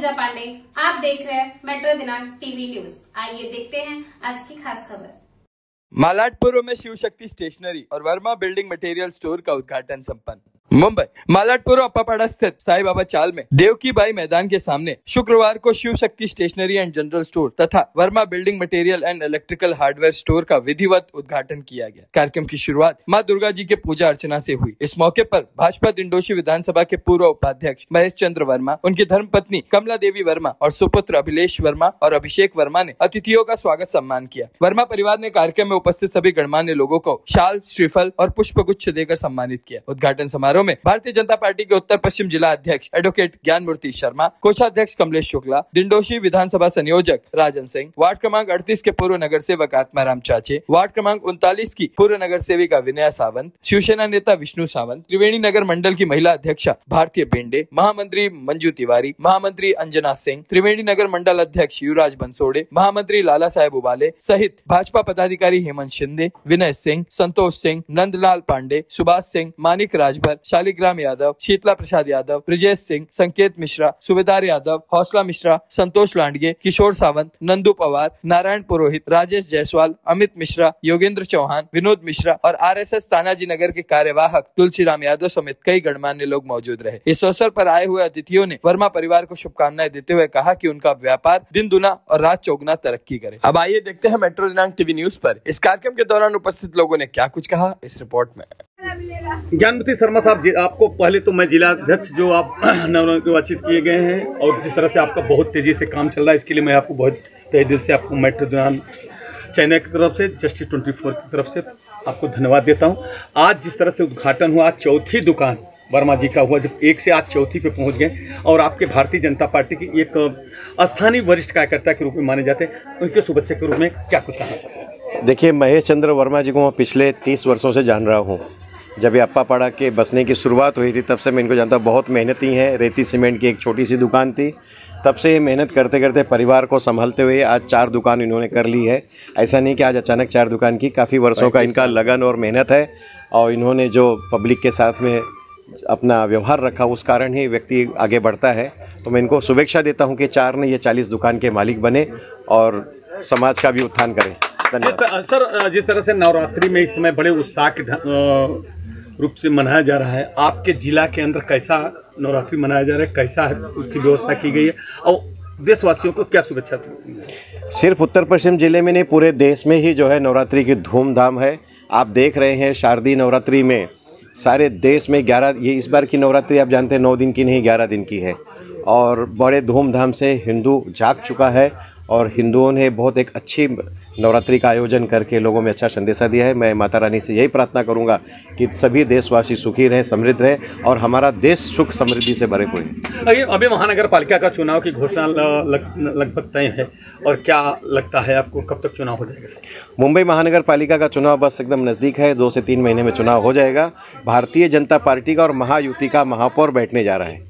पूजा पांडे। आप देख रहे हैं मेट्रो दिनांक टीवी न्यूज। आइए देखते हैं आज की खास खबर। मालाडपुर में शिव शक्ति स्टेशनरी और वर्मा बिल्डिंग मटेरियल स्टोर का उद्घाटन संपन्न। मुंबई मालाडपुर अप्पापाड़ा स्थित साई बाबा चाल में देवकी बाई मैदान के सामने शुक्रवार को Shiv Shakti stationery and general store तथा Verma building material and electrical hardware store का विधिवत उद्घाटन किया गया। कार्यक्रम की शुरुआत मां दुर्गा जी के पूजा अर्चना से हुई। इस मौके पर भाजपा दिंडोशी विधानसभा के पूर्व उपाध्यक्ष महेश चंद्र वर्मा, उनकी धर्मपत्नी कमला देवी वर्मा और सुपुत्र अभिलेष वर्मा और अभिषेक वर्मा ने अतिथियों का स्वागत सम्मान किया। वर्मा परिवार ने कार्यक्रम में उपस्थित सभी गणमान्य लोगों को शाल, श्रीफल और पुष्पगुच्छ देकर सम्मानित किया। उद्घाटन समारोह में भारतीय जनता पार्टी के उत्तर पश्चिम जिला अध्यक्ष एडवोकेट ज्ञान मूर्ति शर्मा, कोषाध्यक्ष कमलेश शुक्ला, दिंडोशी विधानसभा संयोजक राजन सिंह, वार्ड क्रमांक 38 के पूर्व नगर सेवक आत्माराम चाचे, वार्ड क्रमांक 39 की पूर्व नगर सेविका विनया सावंत, शिवसेना नेता विष्णु सावंत, त्रिवेणी नगर मंडल की महिला अध्यक्षा भारतीय बेंडे, महामंत्री मंजू तिवारी, महामंत्री अंजना सिंह, त्रिवेणी नगर मंडल अध्यक्ष युवराज बंसोड़े, महामंत्री लाला साहेब उबाले सहित भाजपा पदाधिकारी हेमंत शिंदे, विनय सिंह, संतोष सिंह, नंदलाल पांडे, सुभाष सिंह, मानिक राजभर, शालिग्राम यादव, शीतला प्रसाद यादव, ब्रिजेश सिंह, संकेत मिश्रा, सुबेदार यादव, हौसला मिश्रा, संतोष लांडगे, किशोर सावंत, नंदू पवार, नारायण पुरोहित, राजेश जायसवाल, अमित मिश्रा, योगेंद्र चौहान, विनोद मिश्रा और आरएसएस तानाजी नगर के कार्यवाहक तुलसीराम यादव समेत कई गणमान्य लोग मौजूद रहे। इस अवसर पर आए हुए अतिथियों ने वर्मा परिवार को शुभकामनाएं देते हुए कहा कि उनका व्यापार दिन दुना और रात चौगुना तरक्की करे। अब आइए देखते हैं मेट्रो दिनांक टीवी न्यूज पर इस कार्यक्रम के दौरान उपस्थित लोगों ने क्या कुछ कहा इस रिपोर्ट में। ज्ञानमूर्ति शर्मा साहब, आपको पहले तो मैं जिला अध्यक्ष जो आप नवनिर्वाचित किए गए हैं और जिस तरह से आपका बहुत तेजी से काम चल रहा है, इसके लिए मैं आपको बहुत तहे दिल से आपको मेट्रो दिनांक चैनल की तरफ से, जस्टिस 24 की तरफ से आपको धन्यवाद देता हूं। आज जिस तरह से उद्घाटन हुआ, चौथी दुकान वर्मा जी का हुआ, जब एक से आज चौथी पे पहुंच गए और आपके भारतीय जनता पार्टी की एक स्थानीय वरिष्ठ कार्यकर्ता के रूप में माने जाते हैं, उनके शुभेच्छा के रूप में क्या कुछ कहना चाहते हैं? देखिए, महेश चंद्र वर्मा जी को मैं पिछले 30 वर्षों से जान रहा हूँ। जब ये अप्पापाड़ा के बसने की शुरुआत हुई थी तब से मैं इनको जानता हूँ। बहुत मेहनती हैं। रेती सीमेंट की एक छोटी सी दुकान थी, तब से ये मेहनत करते करते परिवार को संभालते हुए आज 4 दुकान इन्होंने कर ली है। ऐसा नहीं कि आज अचानक 4 दुकान की, काफ़ी वर्षों का इनका लगन और मेहनत है और इन्होंने जो पब्लिक के साथ में अपना व्यवहार रखा उस कारण ही व्यक्ति आगे बढ़ता है। तो मैं इनको शुभेच्छा देता हूँ कि 4 ने ये 40 दुकान के मालिक बने और समाज का भी उत्थान करें। धन्यवाद। सर, जिस तरह से नवरात्रि में इस समय बड़े उत्साह के रूप से मनाया जा रहा है, आपके जिला के अंदर कैसा नवरात्रि मनाया जा रहा है, कैसा है उसकी व्यवस्था की गई है और देशवासियों को क्या शुभेच्छा? सिर्फ उत्तर पश्चिम जिले में नहीं, पूरे देश में ही जो है नवरात्रि की धूमधाम है। आप देख रहे हैं शारदीय नवरात्रि में सारे देश में 11, ये इस बार की नवरात्रि आप जानते हैं 9 दिन की नहीं 11 दिन की है और बड़े धूमधाम से हिंदू जाग चुका है और हिंदुओं ने बहुत एक अच्छी नवरात्रि का आयोजन करके लोगों में अच्छा संदेशा दिया है। मैं माता रानी से यही प्रार्थना करूंगा कि सभी देशवासी सुखी रहें, समृद्ध रहें और हमारा देश सुख समृद्धि से भरे हुए। अभी महानगर पालिका का चुनाव की घोषणा लगभग तय है और क्या लगता है आपको कब तक चुनाव हो जाएगा? मुंबई महानगर पालिका का चुनाव बस एकदम नज़दीक है, 2 से 3 महीने में चुनाव हो जाएगा। भारतीय जनता पार्टी का और महायुति का महापौर बैठने जा रहा है।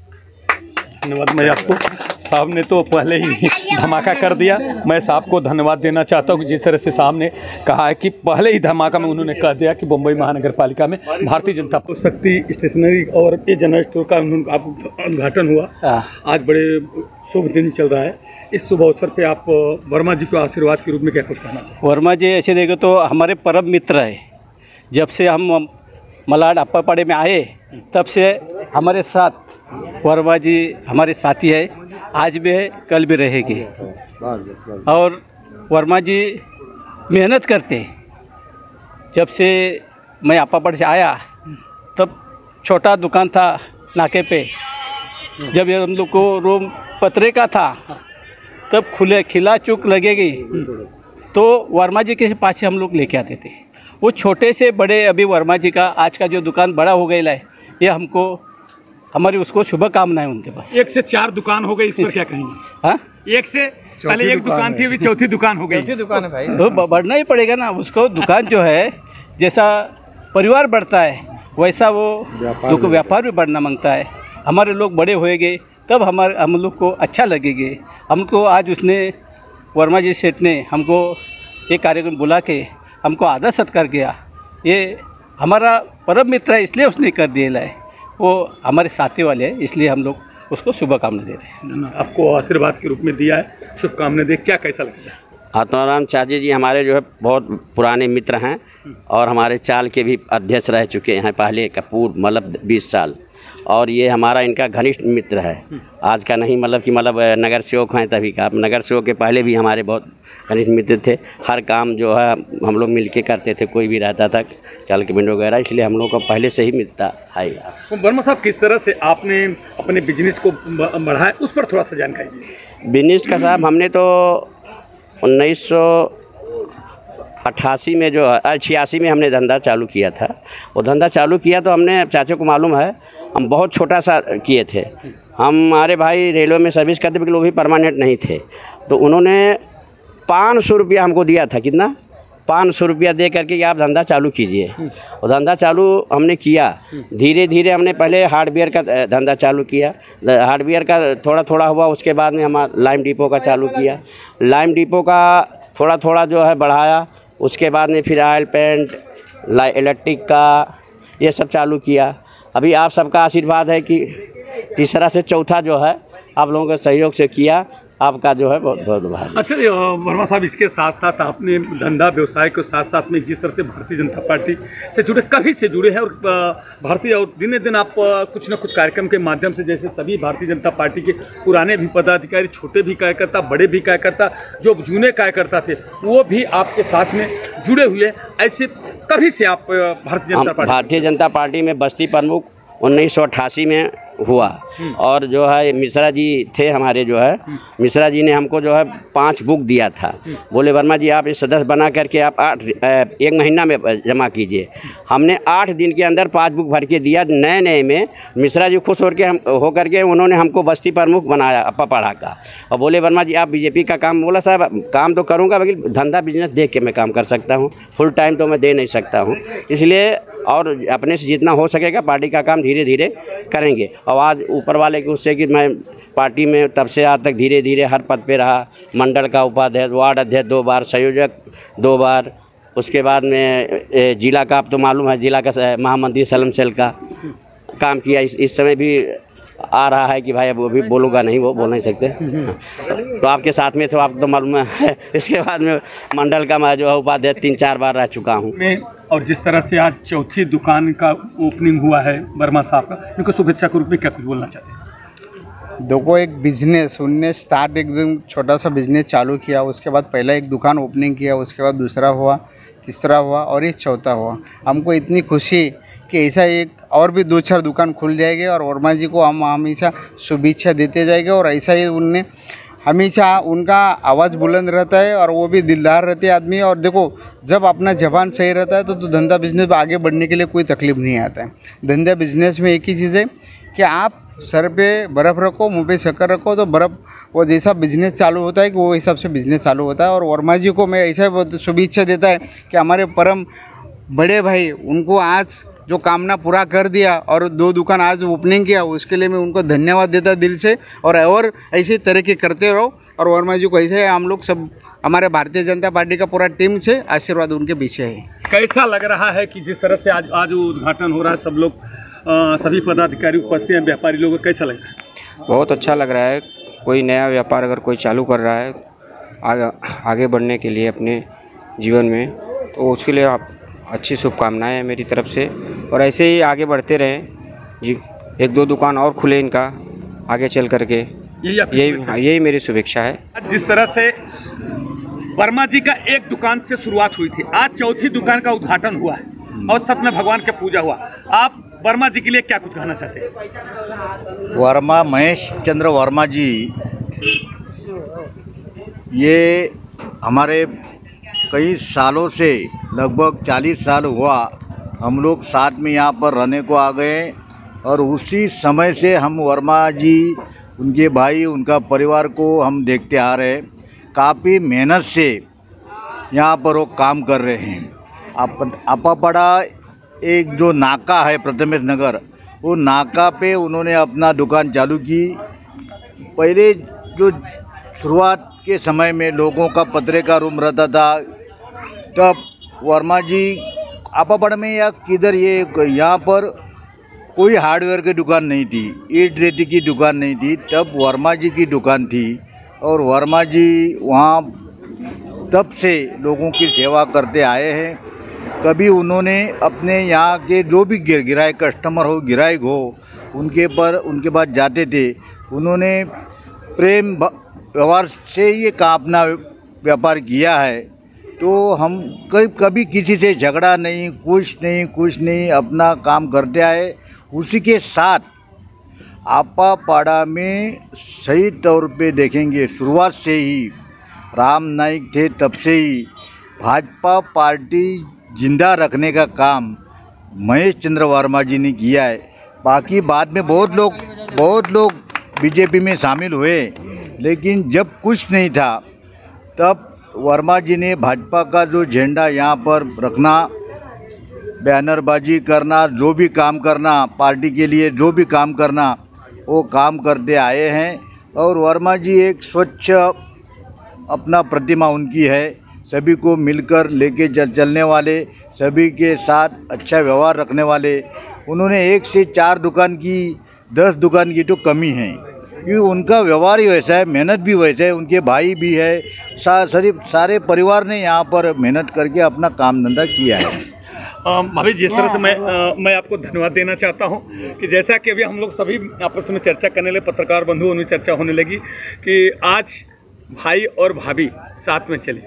धन्यवाद। मैं आपको, साहब ने तो पहले ही धमाका कर दिया। मैं साहब को धन्यवाद देना चाहता हूँ जिस तरह से साहब ने कहा है कि पहले ही धमाका में उन्होंने कह दिया कि मुंबई महानगर पालिका में भारतीय जनता शक्ति स्टेशनरी और ये जनरल स्टोर का उद्घाटन हुआ। आज बड़े शुभ दिन चल रहा है। इस शुभ अवसर पे आप वर्मा जी को आशीर्वाद के रूप में क्या कुछ कहना चाहिए? वर्मा जी ऐसे देखे तो हमारे परम मित्र है। जब से हम मलाड अप्पापाड़े में आए तब से हमारे साथ वर्मा जी हमारे साथी है, आज भी है, कल भी रहेगी। और वर्मा जी मेहनत करते हैं। जब से मैं अप्पापाड़े से आया तब छोटा दुकान था नाके पे, जब ये हम लोग को रूम पतरे का था तब खिला चूक लगेगी तो वर्मा जी के पास से हम लोग लेके आते थे। वो छोटे से बड़े अभी वर्मा जी का आज का जो दुकान बड़ा हो गया है, ये हमको हमारी उसको शुभकामनाएं उनके पास। 1 से 4 दुकान हो गई, इस पर क्या कहेंगे? हाँ, 1 से पहले 1 दुकान थी, अभी चौथी दुकान हो गई। चौथी दुकान है भाई, तो बढ़ना ही पड़ेगा ना उसको। दुकान जो है जैसा परिवार बढ़ता है वैसा वो व्यापार भी बढ़ना मांगता है। हमारे लोग बड़े होएंगे तब हम लोग को अच्छा लगेंगे। हमको आज उसने वर्मा जी सेठ ने हमको ये कार्यक्रम बुला के हमको आदर सत्कार किया। ये हमारा परम मित्र है इसलिए उसने कर दिया है, वो हमारे साथी वाले हैं इसलिए हम लोग उसको शुभकामना दे रहे हैं। आपको आशीर्वाद के रूप में दिया है, शुभकामनाएं दे, क्या कैसा लगता है? आत्माराम चाची जी हमारे जो है बहुत पुराने मित्र हैं और हमारे चाल के भी अध्यक्ष रह चुके हैं पहले का पूर्व मतलब 20 साल, और ये हमारा इनका घनिष्ठ मित्र है, आज का नहीं, मतलब कि नगर सेवक हैं तभी का। नगर सेवक के पहले भी हमारे बहुत घनिष्ठ मित्र थे, हर काम जो है हम लोग मिल के करते थे, कोई भी रहता था चाल के विंडो वगैरह, इसलिए हम लोग का पहले से ही मित्रता है। तो वर्मा साहब, किस तरह से आपने अपने बिजनेस को बढ़ाया, उस पर थोड़ा सा जानकारी दीजिए। बिजनेस का साहब हमने तो 1988 में जो 86 में हमने धंधा चालू किया था। वो धंधा चालू किया तो हमने, चाचा को मालूम है, हम बहुत छोटा सा किए थे। हमारे भाई रेलवे में सर्विस करते लेकिन वो भी परमानेंट नहीं थे, तो उन्होंने 500 रुपया हमको दिया था। कितना? 500 रुपया दे करके कि आप धंधा चालू कीजिए। और धंधा चालू हमने किया, धीरे धीरे हमने पहले हार्डवेयर का धंधा चालू किया, हार्डवेयर का थोड़ा थोड़ा हुआ, उसके बाद में हमारा लाइम डिपो का चालू किया, लाइम डिपो का थोड़ा थोड़ा जो है बढ़ाया, उसके बाद में फिर ऑयल पेंट, इलेक्ट्रिक का ये सब चालू किया। अभी आप सबका आशीर्वाद है कि तीसरा से चौथा जो है आप लोगों के सहयोग से किया, आपका जो है बहुत बहुत आभार। अच्छा वर्मा साहब, इसके साथ साथ आपने धंधा व्यवसाय के साथ साथ में जिस तरह से भारतीय जनता पार्टी से जुड़े, कभी से जुड़े हैं, और भारतीय, और दिन दिन आप कुछ न कुछ कार्यक्रम के माध्यम से, जैसे सभी भारतीय जनता पार्टी के पुराने भी पदाधिकारी, छोटे भी कार्यकर्ता, बड़े भी कार्यकर्ता, जो जूने कार्यकर्ता थे, वो भी आपके साथ में जुड़े हुए, ऐसे कभी से आप भारतीय जनता पार्टी में बस्ती प्रमुख 1988 में हुआ, और जो है मिश्रा जी थे हमारे, जो है मिश्रा जी ने हमको जो है 5 बुक दिया था, बोले वर्मा जी आप इस सदस्य बना करके आप 1 महीना में जमा कीजिए। हमने 8 दिन के अंदर 5 बुक भर के दिया, नए नए में। मिश्रा जी खुश होकर के उन्होंने हमको बस्ती प्रमुख बनाया अप्पा पढ़ा का, और बोले वर्मा जी आप बीजेपी का काम, बोला साहब काम तो करूँगा लेकिन धंधा बिजनेस देख के मैं काम कर सकता हूँ, फुल टाइम तो मैं दे नहीं सकता हूँ, इसलिए और अपने से जितना हो सकेगा पार्टी का काम धीरे धीरे करेंगे। और आज ऊपर वाले के उससे कि मैं पार्टी में तब से आज तक धीरे धीरे हर पद पे रहा, मंडल का उपाध्यक्ष, वार्ड अध्यक्ष 2 बार, संयोजक 2 बार, उसके बाद में जिला का, आप तो मालूम है, जिला का महामंत्री सलम सेल का काम किया। इस समय भी आ रहा है कि भाई अब वो भी बोलूँगा नहीं, वो बोल नहीं सकते, तो आपके साथ में तो आपको तो मालूम है। इसके बाद में मंडल का मैं जो है उपाध्यक्ष 3-4 बार रह चुका हूँ। और जिस तरह से आज चौथी दुकान का ओपनिंग हुआ है वर्मा साहब का, इनको शुभेच्छा के रूप में क्या कुछ बोलना चाहते हैं? देखो, एक बिजनेस उनने स्टार्ट एकदम छोटा सा बिजनेस चालू किया, उसके बाद पहला एक दुकान ओपनिंग किया, उसके बाद दूसरा हुआ, तीसरा हुआ और ये चौथा हुआ। हमको इतनी खुशी कि ऐसा एक और भी 2-4 दुकान खुल जाएंगे, और वर्मा जी को हम हमेशा शुभेच्छा देते जाएंगे। और ऐसा ही उनने हमेशा, उनका आवाज़ बुलंद रहता है और वो भी दिलदार रहते हैं आदमी। और देखो, जब अपना जबान सही रहता है तो धंधा बिजनेस में आगे बढ़ने के लिए कोई तकलीफ नहीं आता है। धंधा बिजनेस में एक ही चीज़ है कि आप सर पे बर्फ़ रखो, मुंह पे शक्कर रखो, तो बर्फ़ वो जैसा बिजनेस चालू होता है कि वो हिसाब से बिजनेस चालू होता है। और वर्मा जी को मैं ऐसा शुभेच्छा देता है कि हमारे परम बड़े भाई, उनको आज जो कामना पूरा कर दिया और 2 दुकान आज ओपनिंग किया, उसके लिए मैं उनको धन्यवाद देता दिल से। और ऐसे तरक्की करते रहो। और वर्मा जी को ऐसे हम लोग सब, हमारे भारतीय जनता पार्टी का पूरा टीम से आशीर्वाद उनके पीछे है। कैसा लग रहा है कि जिस तरह से आज उद्घाटन हो रहा है, सब लोग सभी पदाधिकारी उपस्थित हैं, व्यापारी लोग, कैसा लग रहा है? बहुत अच्छा लग रहा है। कोई नया व्यापार अगर कोई चालू कर रहा है आगे बढ़ने के लिए अपने जीवन में, तो उसके लिए आप अच्छी शुभकामनाएं हैं मेरी तरफ से, और ऐसे ही आगे बढ़ते रहें जी। 1-2 दुकान और खुले इनका आगे चल करके, यही मेरी शुभेच्छा है। जिस तरह से वर्मा जी का एक दुकान से शुरुआत हुई थी, आज चौथी दुकान का उद्घाटन हुआ है और सत्य भगवान का पूजा हुआ। आप वर्मा जी के लिए क्या कुछ कहना चाहते हैं? वर्मा, महेश चंद्र वर्मा जी, ये हमारे कई सालों से, लगभग 40 साल हुआ हम लोग साथ में यहाँ पर रहने को आ गए, और उसी समय से हम वर्मा जी, उनके भाई, उनका परिवार को हम देखते आ रहे हैं। काफ़ी मेहनत से यहाँ पर वो काम कर रहे हैं। अप्पापड़ा एक जो नाका है प्रथमेश नगर, वो नाका पे उन्होंने अपना दुकान चालू की। पहले जो शुरुआत के समय में लोगों का पतरे का रूम रहता था, तब वर्मा जी अप्पापड़ा में या किधर ये यहाँ पर कोई हार्डवेयर की दुकान नहीं थी, ईंट रेती की दुकान नहीं थी, तब वर्मा जी की दुकान थी। और वर्मा जी वहाँ तब से लोगों की सेवा करते आए हैं। कभी उन्होंने अपने यहाँ के जो भी गिराए कस्टमर हो, गिराहक हो, उनके पास जाते थे। उन्होंने प्रेम व्यवहार से ये अपना व्यापार किया है। तो हम कभी किसी से झगड़ा नहीं, कुछ नहीं, अपना काम करते आए। उसी के साथ आपापाड़ा में सही तौर पे देखेंगे, शुरुआत से ही राम नाइक थे तब से ही भाजपा पार्टी जिंदा रखने का काम महेश चंद्र वर्मा जी ने किया है। बाकी बाद में बहुत लोग बीजेपी में शामिल हुए, लेकिन जब कुछ नहीं था तब वर्मा जी ने भाजपा का जो झंडा यहाँ पर रखना, बैनरबाजी करना, जो भी काम करना, पार्टी के लिए जो भी काम करना, वो काम करते आए हैं। और वर्मा जी एक स्वच्छ अपना प्रतिमा उनकी है, सभी को मिलकर लेके चलने वाले, सभी के साथ अच्छा व्यवहार रखने वाले। उन्होंने 1 से 4 दुकान की, 10 दुकान की तो कमी है, क्योंकि उनका व्यवहार ही वैसा है, मेहनत भी वैसा है, उनके भाई भी है, सारे परिवार ने यहाँ पर मेहनत करके अपना काम धंधा किया है। भाभी, जिस तरह से मैं आपको धन्यवाद देना चाहता हूं कि जैसा कि अभी हम लोग सभी आपस में चर्चा करने लगे, पत्रकार बंधुओं में चर्चा होने लगी कि आज भाई और भाभी साथ में चले,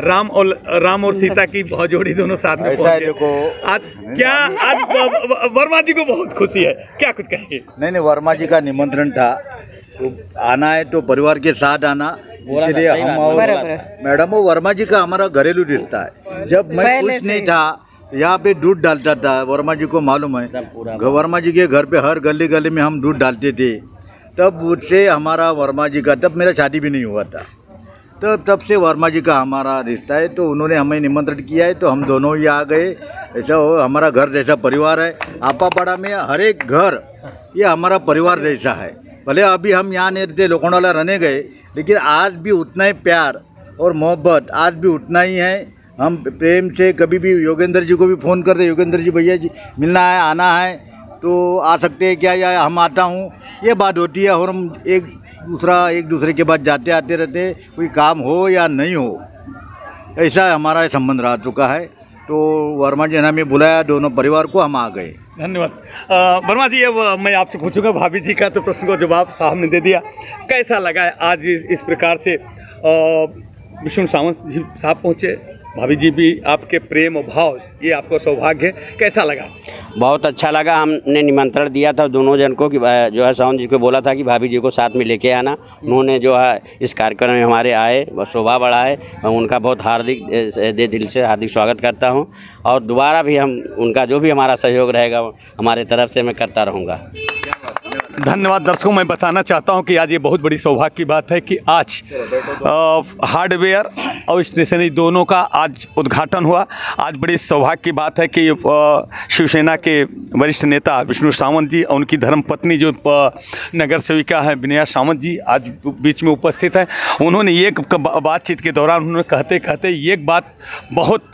राम और सीता की बहुत जोड़ी दोनों साथ में पहुंचे। देखो आज वर्मा जी को बहुत खुशी है, क्या कुछ कहेंगे? नहीं, वर्मा जी का निमंत्रण था, तो आना है तो परिवार के साथ आना, इसलिए हम और मैडम, वो वर्मा जी का हमारा घरेलू रिश्ता है। जब मैं कुछ नहीं था, यहाँ पे दूध डालता था, वर्मा जी को मालूम है, वर्मा जी के घर पे हर गली गली में हम दूध डालते थे। तब उससे हमारा वर्मा जी का, तब मेरा शादी भी नहीं हुआ था, तो तब से वर्मा जी का हमारा रिश्ता है। तो उन्होंने हमें निमंत्रण किया है, तो हम दोनों ही आ गए। ऐसा हो, हमारा घर जैसा परिवार है। आपापाड़ा में हर एक घर ये हमारा परिवार जैसा है। भले अभी हम यहाँ नहीं रहते, लोखंडवाला रहने गए, लेकिन आज भी उतना ही प्यार और मोहब्बत आज भी उतना ही है। हम प्रेम से कभी भी योगेंद्र जी को भी फ़ोन करते, योगेंद्र जी भैया जी मिलना है, आना है तो आ सकते हैं क्या, या हम आता हूँ, ये बात होती है। और हम एक दूसरे के बाद जाते आते रहते, कोई काम हो या नहीं हो, ऐसा हमारा संबंध रह चुका है। तो वर्मा जी ने हमें बुलाया, दोनों परिवार को, हम आ गए। धन्यवाद। वर्मा जी, अब मैं आपसे पूछूंगा, भाभी जी का तो प्रश्न को जवाब साहब ने दे दिया। कैसा लगा है आज इस प्रकार से विष्णु सावंत जी साहब पहुँचे, भाभी जी भी आपके प्रेम और भाव, ये आपको सौभाग्य है, कैसा लगा? बहुत अच्छा लगा। हमने निमंत्रण दिया था दोनों जन को कि जो है सावंत जी को बोला था कि भाभी जी को साथ में लेके आना। उन्होंने जो है इस कार्यक्रम में हमारे आए, वह शोभा बढ़ा है। मैं उनका बहुत हार्दिक दिल से हार्दिक स्वागत करता हूं, और दोबारा भी हम उनका जो भी हमारा सहयोग रहेगा हमारे तरफ से मैं करता रहूँगा। धन्यवाद। दर्शकों, मैं बताना चाहता हूं कि आज ये बहुत बड़ी सौभाग्य की बात है कि आज हार्डवेयर और स्टेशनरी दोनों का आज उद्घाटन हुआ। आज बड़ी सौभाग्य की बात है कि शिवसेना के वरिष्ठ नेता विष्णु सावंत जी और उनकी धर्मपत्नी जो नगर सेविका है विनया सावंत जी आज बीच में उपस्थित है। उन्होंने एक बातचीत के दौरान उन्होंने कहते कहते एक बात, बहुत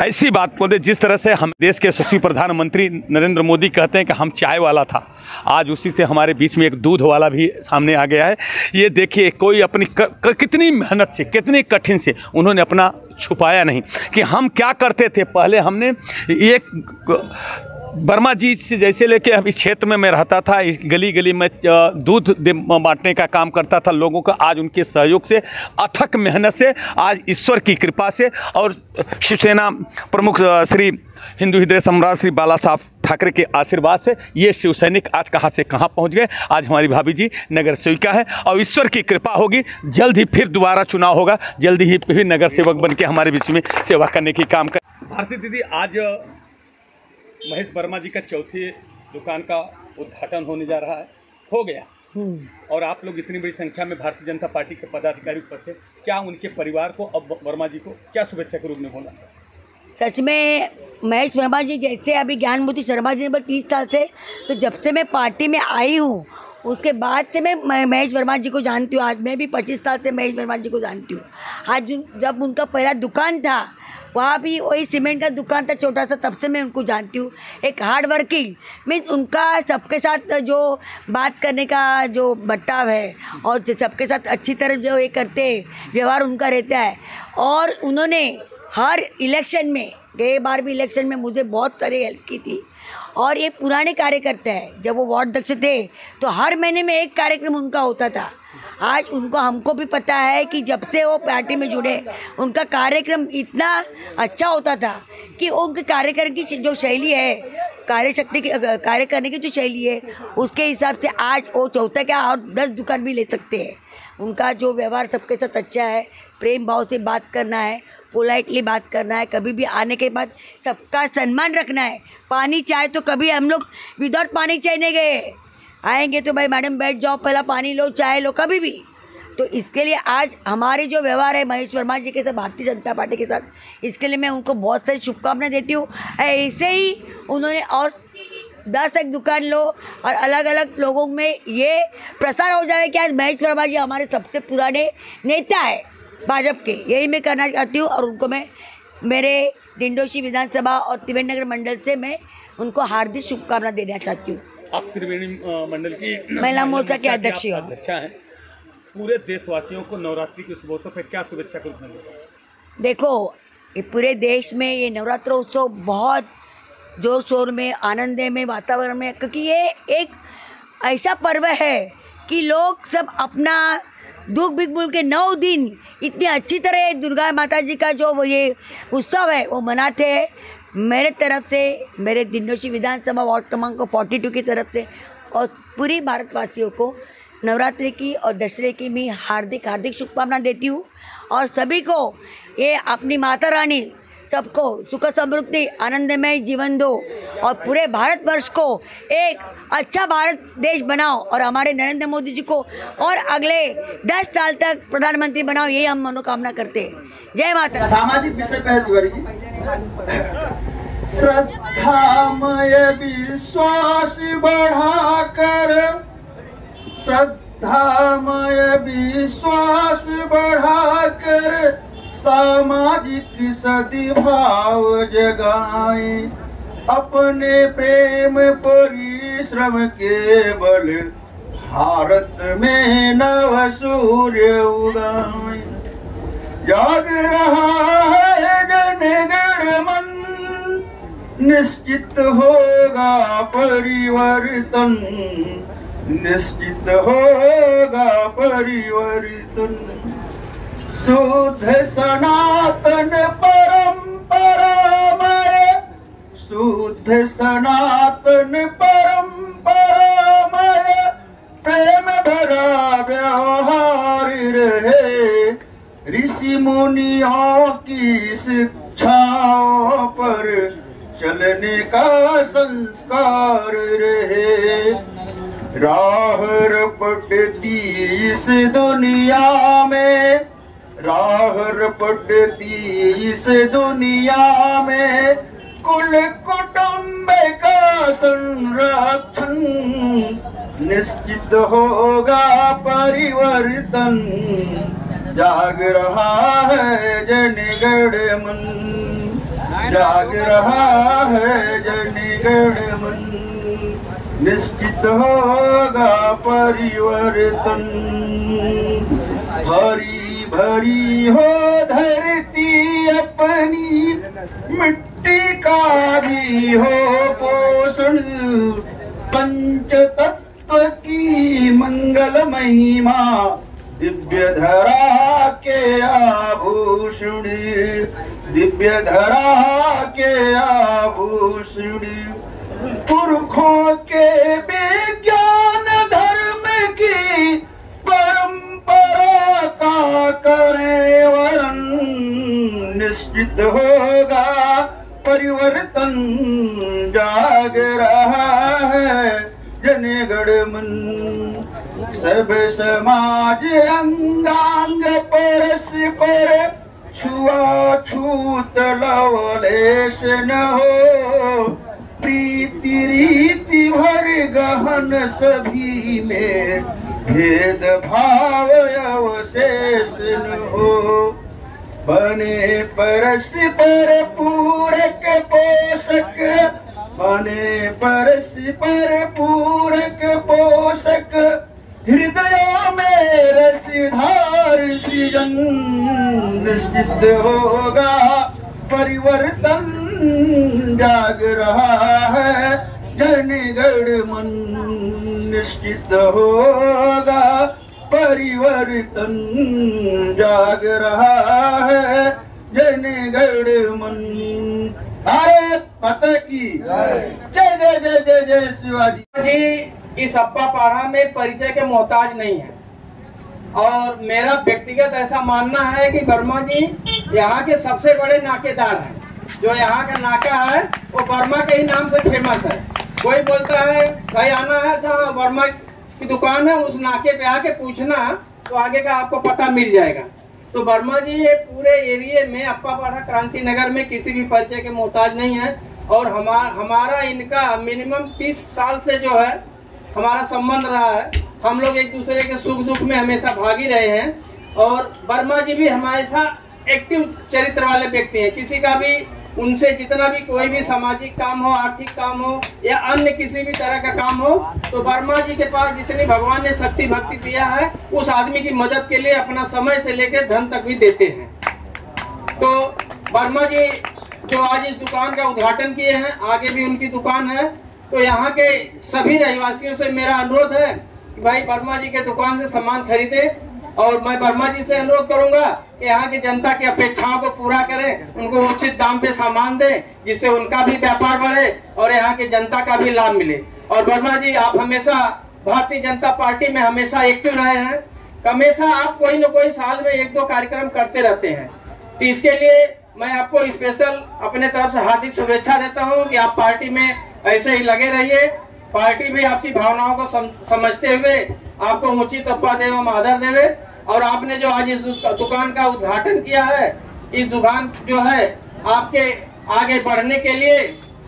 ऐसी बात बोले जिस तरह से हम देश के यशस्वी प्रधानमंत्री नरेंद्र मोदी कहते हैं कि हम चाय वाला था, आज उसी से हमारे बीच में एक दूध वाला भी सामने आ गया है। ये देखिए, कोई अपनी कितनी मेहनत से, कितनी कठिन से उन्होंने अपना छुपाया नहीं कि हम क्या करते थे। पहले हमने एक वर्मा जी से जैसे लेके अभी क्षेत्र में मैं रहता था, इस गली गली में दूध बांटने का काम करता था लोगों का। आज उनके सहयोग से, अथक मेहनत से, आज ईश्वर की कृपा से और शिवसेना प्रमुख श्री हिंदू हृदय सम्राट श्री बाला साहब ठाकरे के आशीर्वाद से ये शिव सैनिक आज कहाँ से कहाँ पहुँच गए। आज हमारी भाभी जी नगर सेविका है और ईश्वर की कृपा होगी, जल्द ही फिर दोबारा चुनाव होगा, जल्दी ही फिर नगर सेवक बन के हमारे बीच में सेवा करने की काम कर। भारती दीदी, आज महेश वर्मा जी का चौथी दुकान का उद्घाटन होने जा रहा है, हो गया, और आप लोग इतनी बड़ी संख्या में भारतीय जनता पार्टी के पदाधिकारी उपस्थित, क्या उनके परिवार को, अब वर्मा जी को क्या शुभेच्छा के रूप में होना चाहिए? सच में महेश वर्मा जी जैसे अभी ज्ञानमूर्ति शर्मा जी 30 साल से, तो जब से मैं पार्टी में आई हूँ उसके बाद से मैं महेश वर्मा जी को जानती हूँ। आज मैं भी 25 साल से महेश वर्मा जी को जानती हूँ। आज जब उनका पहला दुकान था वहाँ भी वही सीमेंट का दुकान था छोटा सा, तब से मैं उनको जानती हूँ। एक हार्ड वर्किंग मीन्स उनका सबके साथ जो बात करने का जो बट्टाव है और जो सबके साथ अच्छी तरह जो ये करते हैं व्यवहार उनका रहता है। और उन्होंने हर इलेक्शन में, गए बार भी इलेक्शन में मुझे बहुत सारी हेल्प की थी। और ये पुराने कार्यकर्ता है, जब वो वार्ड अध्यक्ष थे तो हर महीने में एक कार्यक्रम उनका होता था। आज उनको हमको भी पता है कि जब से वो पार्टी में जुड़े उनका कार्यक्रम इतना अच्छा होता था कि उनके कार्य करने की जो शैली है, कार्यशक्ति की कार्य करने की जो शैली है, उसके हिसाब से आज वो चौथा क्या और 10 दुकान भी ले सकते हैं। उनका जो व्यवहार सबके साथ अच्छा है, प्रेम भाव से बात करना है, पोलाइटली बात करना है, कभी भी आने के बाद सबका सम्मान रखना है। पानी चाय तो कभी हम लोग विदाउट पानी चाय नहीं गए, आएंगे तो भाई मैडम बैठ जाओ, पहला पानी लो, चाय लो, कभी भी। तो इसके लिए आज हमारे जो व्यवहार है महेश वर्मा जी के साथ, भारतीय जनता पार्टी के साथ, इसके लिए मैं उनको बहुत सारी शुभकामनाएं देती हूँ। ऐसे ही उन्होंने और 10 एक दुकान लो और अलग अलग लोगों में ये प्रसार हो जाए कि आज महेश वर्मा जी हमारे सबसे पुराने नेता है भाजपा के, यही मैं करना चाहती हूँ। और उनको मैं मेरे डिंडोशी विधानसभा और त्रिवेणी नगर मंडल से मैं उनको हार्दिक शुभकामना देना चाहती हूँ। आप त्रिवेणी मंडल की महिला मोर्चा के अध्यक्ष हैं। पूरे देशवासियों को नवरात्रि के शुभ अवसर पर क्या शुभेच्छा करूँ? देखो, ये पूरे देश में ये नवरात्र उत्सव बहुत जोर शोर में, आनंद में, वातावरण में, क्योंकि ये एक ऐसा पर्व है कि लोग सब अपना दुख बिख भूल के 9 दिन इतनी अच्छी तरह दुर्गा माता जी का जो वो ये उत्सव है वो मनाते हैं। मेरे तरफ से, मेरे दिंडोशी विधानसभा वार्ड क्रमांक 42 की तरफ से और पूरी भारतवासियों को नवरात्रि की और दशहरे की मैं हार्दिक हार्दिक शुभकामना देती हूँ। और सभी को ये अपनी माता रानी सबको सुख समृद्धि आनंदमय जीवन दो और पूरे भारतवर्ष को एक अच्छा भारत देश बनाओ और हमारे नरेंद्र मोदी जी को और अगले 10 साल तक प्रधानमंत्री बनाओ, यही हम मनोकामना करते हैं। जय माता। सामाजिक विषय पे है तिवारी जी। श्रद्धामय विश्वास बढ़ाकर, श्रद्धामय विश्वास बढ़ाकर सामाजिक सद्भाव जगाए, अपने प्रेम परिश्रम के बल भारत में नव सूर्य उगाए। जाग रहा है जनगण मन, निश्चित होगा परिवर्तन, निश्चित होगा परिवर्तन। शुद्ध सनातन परंपरामय, शुद्ध सनातन परंपरामय, प्रेम भरा व्यवहार रहे, ऋषि मुनियों की शिक्षाओं पर चलने का संस्कार रहे। राह रपटती इस दुनिया में, राह रपटती इस दुनिया में, कुल कुटुंब का संरक्षण, निश्चित होगा परिवर्तन। जाग रहा है जनगण मन, जाग रहा है जनगण मन, निश्चित होगा परिवर्तन। हरी भरी हो धरती अपनी, मिट्टी का भी हो पोषण, पंच तत्व की मंगल महिमा, दिव्य धरा के आभूषण, दिव्य धरा के आभूषण। पुरखों के विज्ञान धर्म की परंपरा का करें वरन, निश्चित होगा परिवर्तन। जाग रहा है जनगण मन, सब समाज अंगांग परस्पर, छुआछूत लवलेश न हो, प्रीति रीति भर गहन सभी में, भेद भाव अवशेष न हो। बने परस्पर पूरक पोषक, बने परस्पर पूरक पोषक, हृदयों में रसधार सृजन निश्चित होगा परिवर्तन जाग रहा है जनगण मन, निश्चित होगा परिवर्तन जाग रहा है जनगण मन। भारत माता की जय जय जय जय जय शिवाजी जी। इस अप्पापाड़ा में परिचय के मोहताज नहीं है और मेरा व्यक्तिगत ऐसा मानना है कि वर्मा जी यहाँ के सबसे बड़े नाकेदार हैं। जो यहाँ का नाका है वो वर्मा के ही नाम से फेमस है। कोई बोलता है भाई आना है जहाँ वर्मा की दुकान है, उस नाके पे आके पूछना तो आगे का आपको पता मिल जाएगा। तो वर्मा जी ये पूरे एरिया में अप्पापाड़ा क्रांति नगर में किसी भी परिचय के मोहताज नहीं है और हमारा इनका मिनिमम 30 साल से जो है हमारा संबंध रहा है। हम लोग एक दूसरे के सुख दुख में हमेशा भागी रहे हैं और वर्मा जी भी हमेशा एक्टिव चरित्र वाले व्यक्ति हैं। किसी का भी उनसे जितना भी कोई भी सामाजिक काम हो, आर्थिक काम हो या अन्य किसी भी तरह का काम हो, तो वर्मा जी के पास जितनी भगवान ने शक्ति भक्ति दिया है उस आदमी की मदद के लिए अपना समय से लेकर धन तक भी देते हैं। तो वर्मा जी जो आज इस दुकान का उद्घाटन किए हैं, आगे भी उनकी दुकान है, तो यहाँ के सभी रहवासियों से मेरा अनुरोध है कि भाई वर्मा जी के दुकान से सामान खरीदे और मैं वर्मा जी से अनुरोध करूंगा कि यहाँ की जनता की अपेक्षाओं को पूरा करें, उनको उचित दाम पे सामान दें जिससे उनका भी व्यापार बढ़े और यहाँ की जनता का भी लाभ मिले। और वर्मा जी आप हमेशा भारतीय जनता पार्टी में हमेशा एक्टिव रहे हैं, हमेशा आप कोई न कोई साल में 1-2 कार्यक्रम करते रहते हैं। तो इसके लिए मैं आपको स्पेशल अपने तरफ से हार्दिक शुभेच्छा देता हूँ कि आप पार्टी में ऐसे ही लगे रहिए। पार्टी भी आपकी भावनाओं को समझते हुए आपको उचित अपवाद एवं आदर देवे। और आपने जो आज इस दुकान का उद्घाटन किया है, इस दुकान जो है आपके आगे बढ़ने के लिए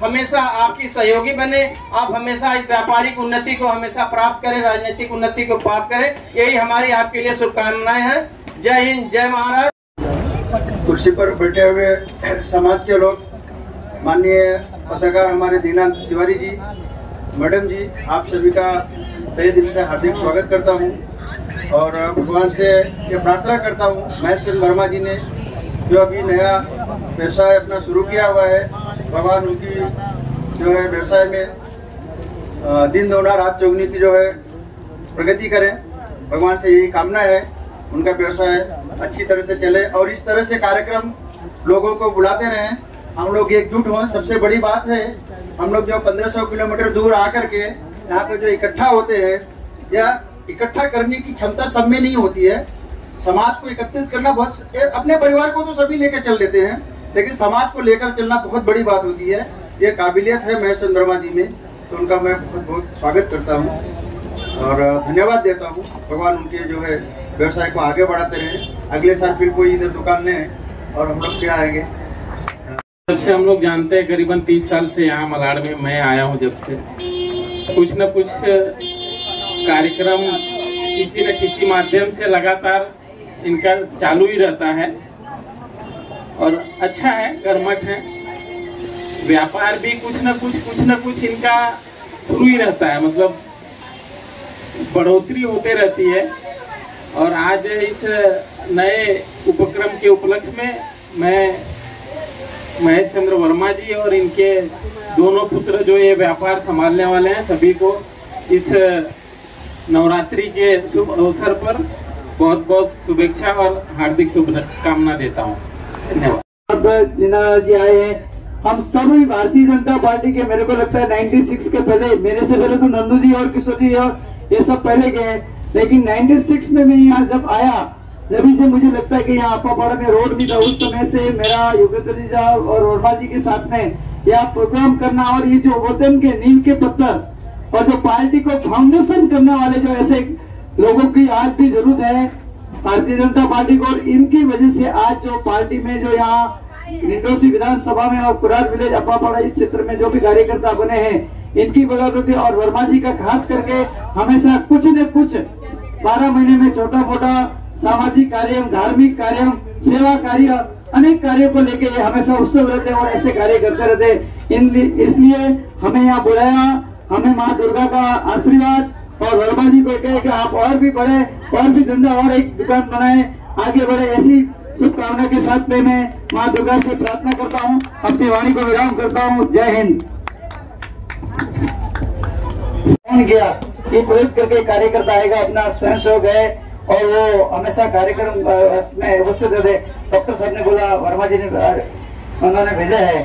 हमेशा आपकी सहयोगी बने। आप हमेशा इस व्यापारिक उन्नति को हमेशा प्राप्त करें, राजनीतिक उन्नति को प्राप्त करें, यही हमारी आपके लिए शुभकामनाएं हैं। जय हिंद, जय महाराष्ट्र। कुर्सी पर बैठे हुए समाज के लोग, माननीय पत्रकार हमारे दीनानाथ तिवारी जी, मैडम जी, आप सभी का तहे दिल से हार्दिक स्वागत करता हूं और भगवान से ये प्रार्थना करता हूं महेश चंद्र वर्मा जी ने जो अभी नया व्यवसाय अपना शुरू किया हुआ है, भगवान उनकी जो है व्यवसाय में दिन दोगुना रात चौगुनी की जो है प्रगति करें। भगवान से यही कामना है, उनका व्यवसाय अच्छी तरह से चले और इस तरह से कार्यक्रम लोगों को बुलाते रहें। हम लोग एकजुट हों, सबसे बड़ी बात है हम लोग जो 1500 किलोमीटर दूर आकर के यहाँ पे जो इकट्ठा होते हैं, या इकट्ठा करने की क्षमता सब में नहीं होती है। समाज को एकत्रित करना बहुत, अपने परिवार को तो सभी लेकर चल लेते हैं, लेकिन समाज को लेकर चलना बहुत बड़ी बात होती है। ये काबिलियत है महेश चंद्र वर्मा जी में, तो उनका मैं बहुत बहुत स्वागत करता हूँ और धन्यवाद देता हूँ। भगवान उनके जो है व्यवसाय को आगे बढ़ाते रहें। अगले साल फिर कोई इधर दुकान नहीं है और हम लोग फिर आएंगे। जब से हम लोग जानते हैं, करीबन 30 साल से यहाँ मलाड़ में मैं आया हूँ, जब से कुछ न कुछ कार्यक्रम किसी न किसी माध्यम से लगातार इनका चालू ही रहता है और अच्छा है, कर्मठ है। व्यापार भी कुछ न कुछ इनका शुरू ही रहता है, मतलब बढ़ोतरी होते रहती है। और आज इस नए उपक्रम के उपलक्ष्य में मैं महेश चंद्र वर्मा जी और इनके दोनों पुत्र जो ये व्यापार संभालने वाले हैं, सभी को इस नवरात्रि के शुभ अवसर पर बहुत बहुत शुभेच्छा और हार्दिक शुभकामना देता हूँ। धन्यवाद। दीनानाथ जी आए हैं, हम सभी भारतीय जनता पार्टी के, मेरे को लगता है 96 के पहले, मेरे से पहले तो नंदू जी और किशोर जी और ये सब पहले गए, लेकिन 96 में मैं यहाँ जब आया, जब से मुझे लगता है कि यहाँ अप्पापाड़ा में रोड भी था। उस समय से मेरा योगेंद्र जी और वर्मा जी के साथ में यह प्रोग्राम करना और ये जो वतन के नींव के पत्थर और जो पार्टी को फाउंडेशन करने वाले जो ऐसे लोगों की आज भी जरूरत है भारतीय जनता पार्टी को। और इनकी वजह से आज जो पार्टी में जो यहाँ निंडोसी विधानसभा में और कुरार विलेज अप्पापाड़ा इस क्षेत्र में जो भी कार्यकर्ता बने हैं, इनकी बदौलत और वर्मा जी का खास करके हमेशा कुछ न कुछ 12 महीने में छोटा मोटा सामाजिक कार्य, धार्मिक कार्य, सेवा कार्य, अनेक कार्यों को लेके ये हमेशा उत्सव रहते हैं और ऐसे कार्य करते रहते हैं। इसलिए हमें यहाँ बुलाया, हमें माँ दुर्गा का आशीर्वाद और वर्मा जी को कहे कि आप और भी बढ़े, और भी धंधा और एक दुकान बनाए, आगे बढ़े, ऐसी शुभकामना के साथ में मैं माँ दुर्गा से प्रार्थना करता हूँ, अपनी वाणी को विराम करता हूँ। जय हिंद। फोन किया कि प्रेरित करके कार्यकर्ता आएगा, अपना स्वयं सेवक है और वो हमेशा कार्यक्रम में उपस्थित रहते। डॉक्टर साहब ने बोला, वर्मा जी ने उन्होंने भेजा है,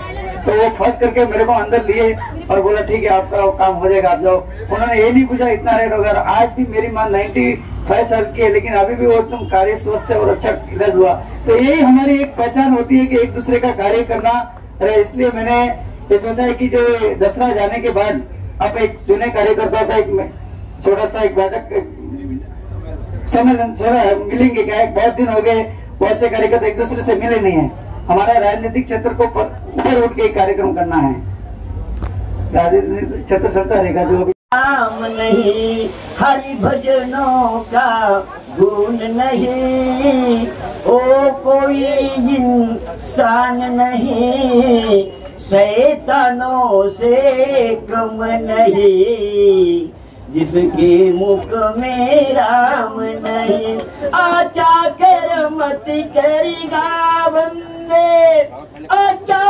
तो वो फट करके मेरे को अंदर लिए और बोला ठीक है आपका काम हो जाएगा, आप जाओ। उन्होंने ये नहीं पूछा इतना रेट वगैरह। आज भी मेरी माँ 95 साल की है, लेकिन अभी भी वो एकदम कार्य स्वस्थ है और अच्छा इलाज हुआ। तो यही हमारी एक पहचान होती है कि एक दूसरे का कार्य करना रहे। इसलिए मैंने ये सोचा है कि जो दसरा जाने के बाद आप एक चुने कार्यकर्ता का एक छोटा सा एक बैठक सम्मेलन मिलेंगे क्या, बहुत दिन हो गए बहुत से कार्यकर्ता एक दूसरे से मिले नहीं है। हमारा राजनीतिक क्षेत्र को ऊपर उठ के कार्यक्रम करना है, राजनीतिक क्षेत्र चलता रहेगा। जो नाम नहीं, हरि भजनों का गुण नहीं, ओ कोई इंसान नहीं, शैतानों से कम नहीं, जिसके मुख में राम नहीं। आचा कर मत करेगा बंदे, अच्छा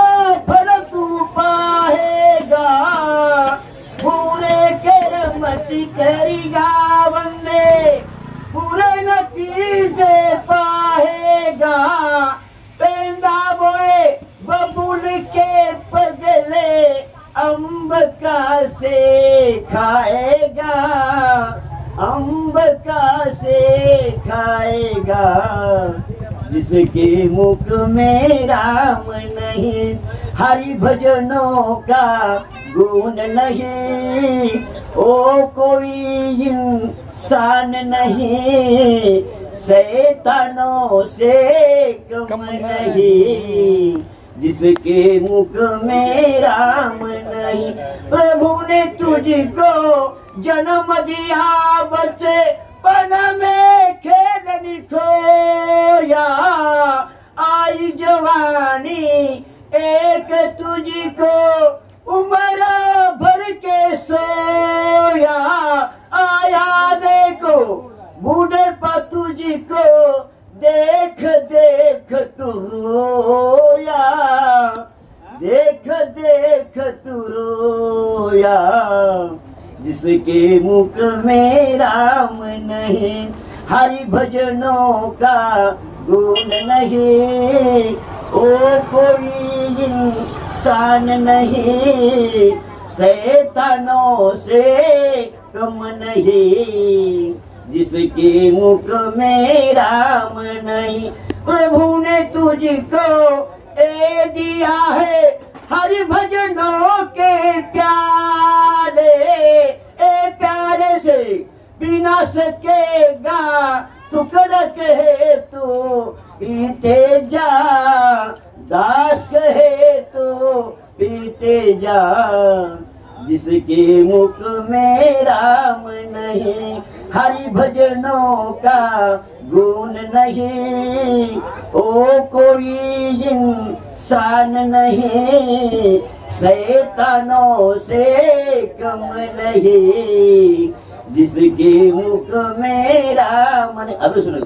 फल तू पाएगा, पूरे कर मत करेगा बंदे, पूरे नतीजे पाएगा। पेंदा बोए बबूल के बदले, अम्ब का से खाएगा, अम्ब का से खाएगा, जिसके मुख में राम नहीं, हरि भजनों का गुण नहीं, ओ कोई इंसान नहीं, शैतानों से कम नहीं, जिसके मुख में राम नहीं। प्रभु ने तुझको जन्म दिया बचपन में खेल खोया, आई जवानी एक तुझको उम्र भर के सोया, आया देखो बूढ़े पर तुझको देख देख तू रोया, देख देख तू रोया, जिसके मुख में राम नहीं, हरि भजनों का गुण नहीं, ओ कोई इंसान नहीं, शैतानों से कम नहीं, जिसके मुख में राम नहीं। प्रभु ने तुझको ए दिया है हरि भजनों के प्यारे, ए प्यारे से बिना सकेगा टुकड़ा कहे तो पीते जा, दास कहे तो पीते जा, जिसके मुख में राम नहीं, हरि भजनों का गुण नहीं, ओ कोई इंसान नहीं, शैतानों से कम नहीं, जिसके मुख में राम नहीं। अभी सुनो।